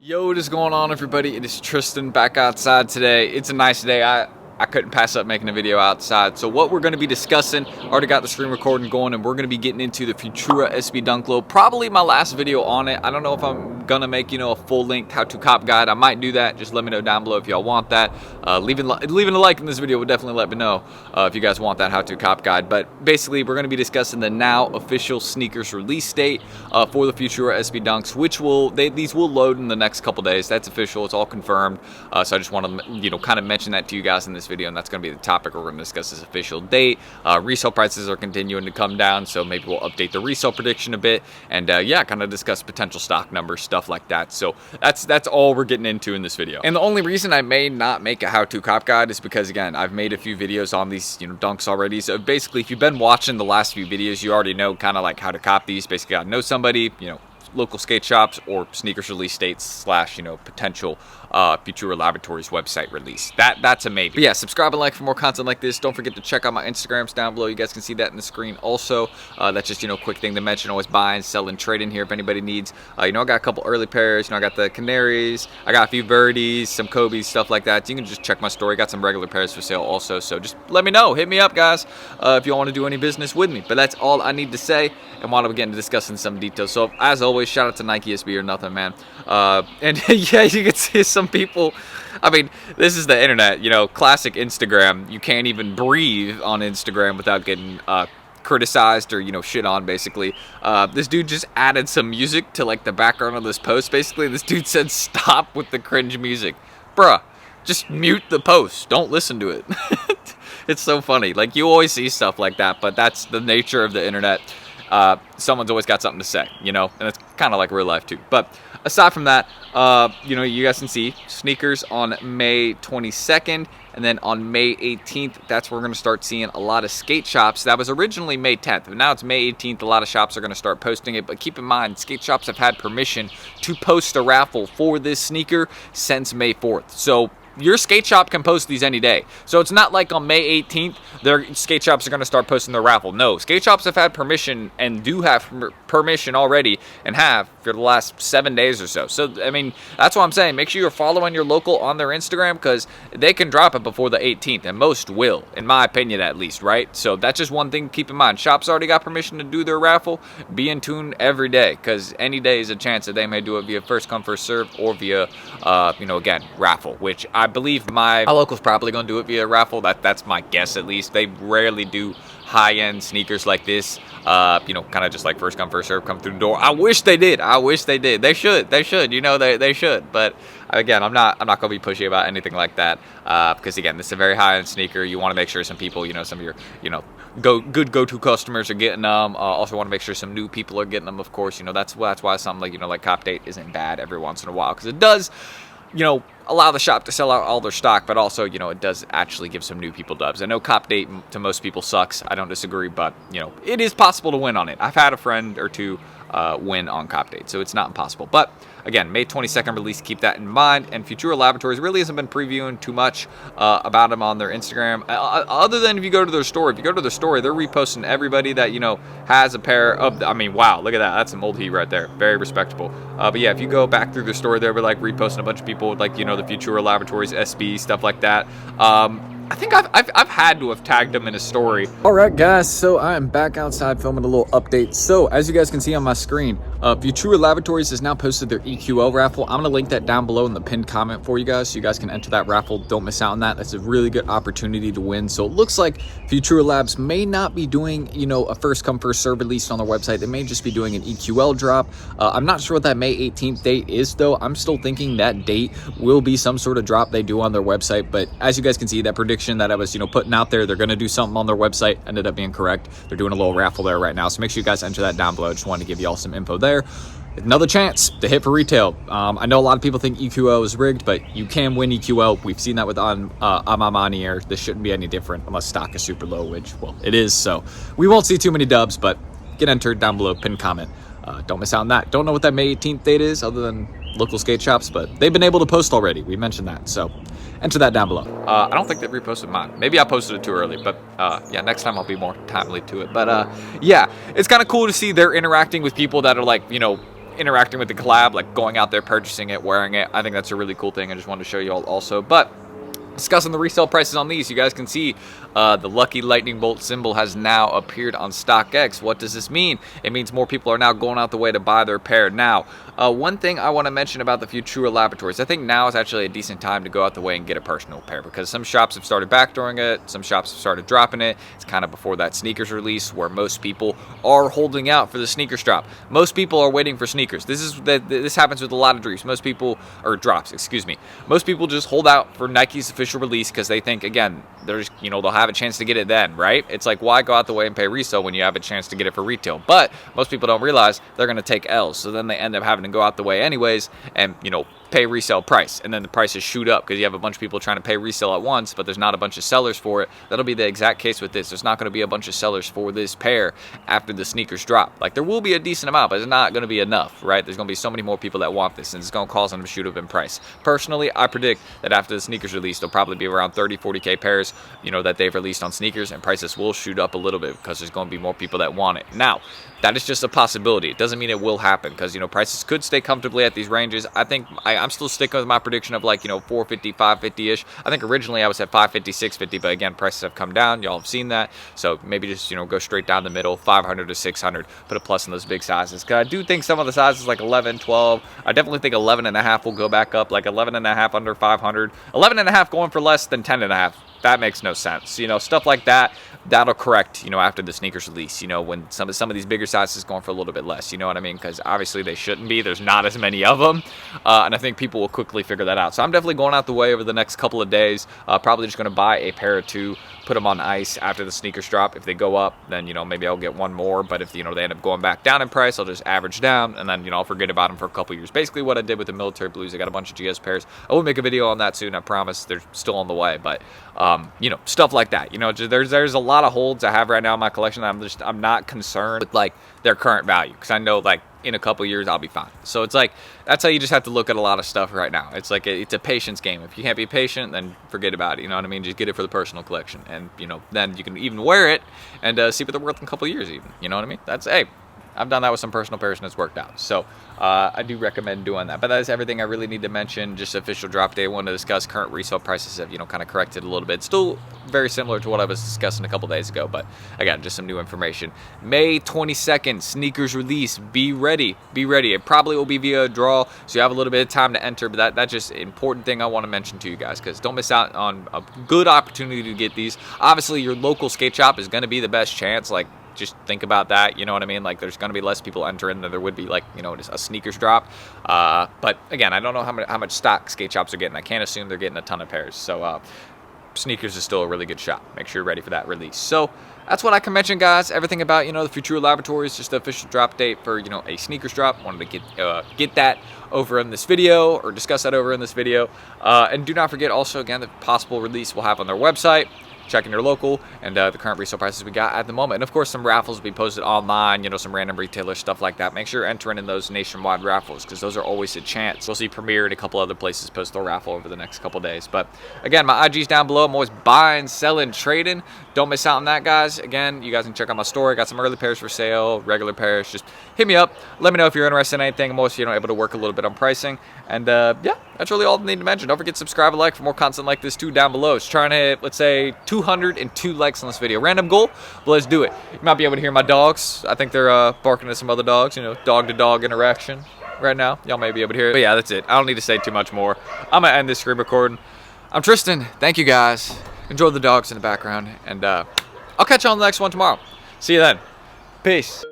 Yo, what is going on, everybody? It is Tristan back outside today. It's a nice day. I couldn't pass up making a video outside. So what we're going to be discussing, already got the screen recording going, and we're going to be getting into the Futura SB Dunk Low. Probably my last video on it. I don't know if I'm going to make, a full-length how-to cop guide. I might do that. Just let me know down below if y'all want that. Leaving a like in this video would definitely let me know if you guys want that how-to cop guide. But basically, we're going to be discussing the now official sneakers release date for the Futura SB Dunks, which these will load in the next couple days. That's official. It's all confirmed. So I just want to, kind of mention that to you guys in this video, and that's going to be the topic we're going to discuss this official date. Resale prices are continuing to come down, so maybe we'll update the resale prediction a bit, and yeah, kind of discuss potential stock numbers, stuff like that. So that's all we're getting into in this video. And the only reason I may not make a how-to cop guide is because, again, I've made a few videos on these dunks already. So basically, if you've been watching the last few videos, you already know kind of like how to cop these. Basically, I know somebody, local skate shops or sneakers release dates / potential Futura Laboratories website release. That's a maybe. But yeah, subscribe and like for more content like this. Don't forget to check out my Instagrams down below. You guys can see that in the screen also. That's just, quick thing to mention. Always buying, selling, trading here if anybody needs. I got a couple early pairs. I got the Canaries. I got a few Birdies, some Kobe's, stuff like that. So you can just check my story. Got some regular pairs for sale also. So just let me know. Hit me up, guys, if you want to do any business with me. But that's all I need to say. And while I'm getting to discussing some details. So as always, shout out to Nike SB or nothing, man. And yeah, you can see some people. I mean, this is the internet, classic Instagram. You can't even breathe on Instagram without getting criticized or shit on, basically. This dude just added some music to like the background of this post. Basically, this dude said stop with the cringe music. Bruh, just mute the post, don't listen to it. It's so funny. Like, you always see stuff like that, but that's the nature of the internet. Someone's always got something to say, and it's kind of like real life too. But aside from that, you guys can see sneakers on May 22nd, and then on May 18th, that's where we're going to start seeing a lot of skate shops. That was originally May 10th, but now it's May 18th. A lot of shops are going to start posting it, but keep in mind, skate shops have had permission to post a raffle for this sneaker since May 4th. So your skate shop can post these any day. So it's not like on May 18th, their skate shops are going to start posting their raffle. No, skate shops have had permission and do have permission already and have for the last 7 days or so. So, I mean, that's what I'm saying. Make sure you're following your local on their Instagram because they can drop it before the 18th, and most will, in my opinion at least, right? So that's just one thing to keep in mind. Shops already got permission to do their raffle. Be in tune every day because any day is a chance that they may do it via first come, first serve or via, again, raffle, which I believe my local's probably going to do it via raffle. That's my guess at least. They rarely do high-end sneakers like this, kind of just like first come, first serve, come through the door. I wish they did. They should, they should. But again, I'm not going to be pushy about anything like that because, again, this is a very high-end sneaker. You want to make sure some people, some of your, good go-to customers are getting them. Also want to make sure some new people are getting them, of course. That's why something like, Cop Date isn't bad every once in a while because it does, allow the shop to sell out all their stock, but also, it does actually give some new people dubs. I know Cop Date to most people sucks. I don't disagree, but, it is possible to win on it. I've had a friend or two win on Cop Date, so it's not impossible. But again, May 22nd release, keep that in mind. And Futura Laboratories really hasn't been previewing too much about them on their Instagram, other than if you go to their store. If you go to their store, they're reposting everybody that, has a pair of, wow, look at that. That's some old heat right there. Very respectable. But yeah, if you go back through their store, they're like reposting a bunch of people with like, the Futura Laboratories SB, stuff like that. I think I've had to have tagged them in a story. All right, guys, so I am back outside filming a little update. So as you guys can see on my screen, Futura Laboratories has now posted their EQL raffle. I'm going to link that down below in the pinned comment for you guys so you guys can enter that raffle. Don't miss out on that. That's a really good opportunity to win. So it looks like Futura Labs may not be doing, a first come, first serve release on their website. They may just be doing an EQL drop. I'm not sure what that May 18th date is, though. I'm still thinking that date will be some sort of drop they do on their website. But as you guys can see, that prediction that I was, putting out there, they're going to do something on their website, ended up being correct. They're doing a little raffle there right now. So make sure you guys enter that down below. I just wanted to give you all some info there. Another chance to hit for retail. I know a lot of people think EQL is rigged, but you can win EQL. We've seen that with Amamani Air. This shouldn't be any different unless stock is super low, which, well, it is. So we won't see too many dubs, but get entered down below, pin comment. Don't miss out on that. Don't know what that May 18th date is other than local skate shops, but they've been able to post already. We mentioned that, so enter that down below. I don't think they reposted mine. Maybe I posted it too early, but yeah, next time I'll be more timely to it. But yeah, it's kind of cool to see they're interacting with people that are like, interacting with the collab, like going out there, purchasing it, wearing it. I think that's a really cool thing. I just wanted to show you all also. But discussing the resale prices on these, you guys can see the lucky lightning bolt symbol has now appeared on StockX. What does this mean? It means more people are now going out the way to buy their pair. Now, one thing I want to mention about the Futura laboratories, I think now is actually a decent time to go out the way and get a personal pair, because some shops have started backdooring it, some shops have started dropping it. It's kind of before that sneakers release where most people are holding out for the sneakers drop. Most people are waiting for sneakers. This happens with a lot of drops. Most people, or drops, excuse me. Most people just hold out for Nike's official release because they think, again, there's, you know, they'll have a chance to get it then, right? It's like, why go out the way and pay resale when you have a chance to get it for retail? But most people don't realize they're going to take L's, so then they end up having to go out the way anyways and, you know, pay resale price, and then the prices shoot up because you have a bunch of people trying to pay resale at once, but there's not a bunch of sellers for it. That'll be the exact case with this. There's not going to be a bunch of sellers for this pair after the sneakers drop. Like, there will be a decent amount, but it's not going to be enough, right? There's going to be so many more people that want this, and it's going to cause them to shoot up in price. Personally, I predict that after the sneakers release, there'll probably be around 30, 40K pairs, you know, that they've released on sneakers, and prices will shoot up a little bit because there's going to be more people that want it. Now, that is just a possibility. It doesn't mean it will happen, because, you know, prices could stay comfortably at these ranges. I think I'm still sticking with my prediction of, like, you know, 450, 550-ish. I think originally I was at 550, 650, but again, prices have come down. Y'all have seen that. So maybe just, you know, go straight down the middle, 500 to 600, put a plus in those big sizes. Because I do think some of the sizes like 11, 12, I definitely think 11 and a half will go back up, like 11 and a half under 500, 11 and a half going for less than 10 and a half. That makes no sense. You know, stuff like that, that'll correct, you know, after the sneakers release, you know, when some of these bigger sizes going for a little bit less, you know what I mean? Because obviously they shouldn't be. There's not as many of them, and I think people will quickly figure that out. So I'm definitely going out the way over the next couple of days, probably just going to buy a pair or two, put them on ice after the sneakers drop. If they go up, then, you know, maybe I'll get one more, but if, you know, they end up going back down in price, I'll just average down, and then, you know, I'll forget about them for a couple years. Basically what I did with the military blues. I got a bunch of GS pairs. I will make a video on that soon, I promise. They're still on the way, but you know, stuff like that. You know, there's a lot of holds I have right now in my collection. I'm not concerned with, like, their current value, because I know, like, in a couple years I'll be fine. So it's like, that's how you just have to look at a lot of stuff right now. It's like it's a patience game. If you can't be patient, then forget about it. You know what I mean? Just get it for the personal collection, and, you know, then you can even wear it and see what they're worth in a couple years even. You know what I mean? That's, hey, I've done that with some personal pairs and it's worked out. So I do recommend doing that. But that is everything I really need to mention. Just official drop day. I wanted to discuss current resale prices have, you know, kind of corrected a little bit. Still very similar to what I was discussing a couple days ago, but again, just some new information. May 22nd, sneakers release. Be ready. Be ready. It probably will be via a draw, so you have a little bit of time to enter, but that's just an important thing I want to mention to you guys, because don't miss out on a good opportunity to get these. Obviously, your local skate shop is going to be the best chance. Like, just think about that, you know what I mean? Like, there's going to be less people entering than there would be, like, you know, just a sneakers drop. But again, I don't know how much stock skate shops are getting. I can't assume they're getting a ton of pairs. So sneakers is still a really good shop. Make sure you're ready for that release. So that's what I can mention, guys. Everything about, you know, the Futura Laboratories, just the official drop date for, you know, a sneakers drop. Wanted to get that over in this video, or discuss that over in this video. And do not forget also, again, the possible release we'll have on their website. Checking your local and the current resale prices we got at the moment. And of course, some raffles will be posted online, you know, some random retailers, stuff like that. Make sure you're entering in those nationwide raffles, because those are always a chance. We'll see Premier and a couple other places post their raffle over the next couple days. But again, my IG's down below. I'm always buying, selling, trading. Don't miss out on that, guys. Again, you guys can check out my store. I got some early pairs for sale, regular pairs. Just hit me up. Let me know if you're interested in anything. I'm always, you know, able to work a little bit on pricing. And yeah, that's really all I need to mention. Don't forget to subscribe and like for more content like this too down below. It's trying to hit, let's say, 202 likes on this video. Random goal, but let's do it. You might be able to hear my dogs. I think they're barking at some other dogs, you know, dog-to-dog interaction right now. Y'all may be able to hear it. But yeah, that's it. I don't need to say too much more. I'm going to end this screen recording. I'm Tristan. Thank you, guys. Enjoy the dogs in the background. And I'll catch you on the next one tomorrow. See you then. Peace.